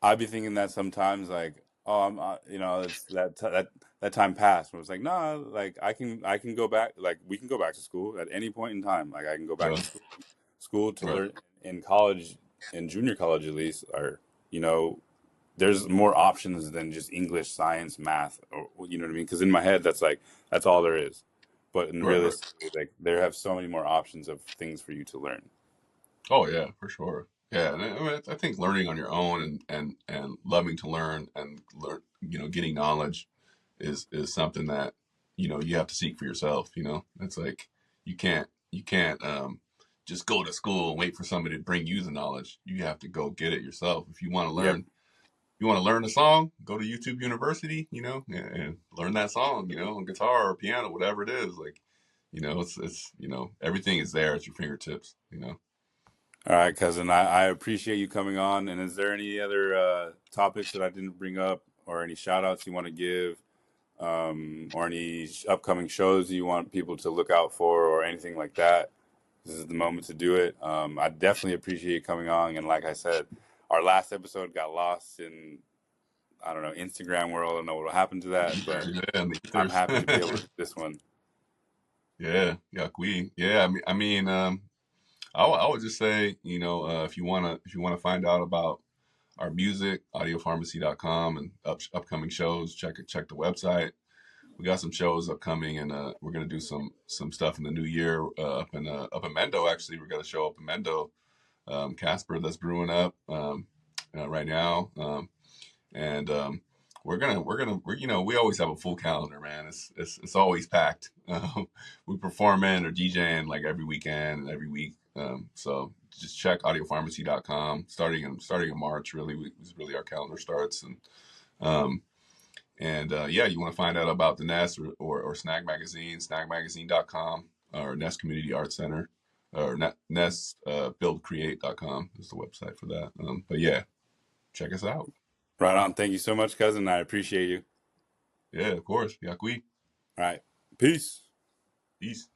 I'd be thinking that sometimes, like, oh, it's that time passed. But it's like, no, like, I can go back. Like, we can go back to school at any point in time. Like, I can go back Yeah, to school to right. learn in college, in junior college at least, or, there's more options than just English, science, math, or, you know what I mean? Because in my head, that's all there is. But in Right, right. realistically, like, there have so many more options of things for you to learn. Oh yeah, for sure. Yeah, and I mean, I think learning on your own and loving to learn and learn, getting knowledge is something that you have to seek for yourself. It's like, you can't just go to school and wait for somebody to bring you the knowledge. You have to go get it yourself. If you want to Yep. learn, you want to learn a song, go to YouTube University, and learn that song, on guitar or piano, whatever it is. Like, it's everything is there at your fingertips. All right, cousin. I appreciate you coming on. And is there any other topics that I didn't bring up, or any shout outs you want to give, or any upcoming shows you want people to look out for, or anything like that? This is the moment to do it. I definitely appreciate you coming on. And like I said, our last episode got lost in, I don't know, Instagram world. I don't know what happened to that, but Yeah, and the I'm ethers. happy to be able to do this one. Yeah, Queen. Yeah, I would just say, if you wanna find out about our music, audiopharmacy.com, and upcoming shows, check the website. We got some shows upcoming, and we're gonna do some stuff in the new year, up in Mendo. Actually, we're gonna show up in Mendo, Casper, that's brewing up right now, and we always have a full calendar, man. It's always packed. We performing or DJing like every weekend and every week. So just check audiopharmacy.com. Starting in March, is really our calendar starts. Um, yeah, you want to find out about the Nest or Snag Magazine, snagmagazine.com, or Nest Community Arts Center, or Nest buildcreate.com is the website for that. But yeah, check us out. Right on. Thank you so much, cousin. I appreciate you. Yeah, of course. Yakui. All right. Peace. Peace.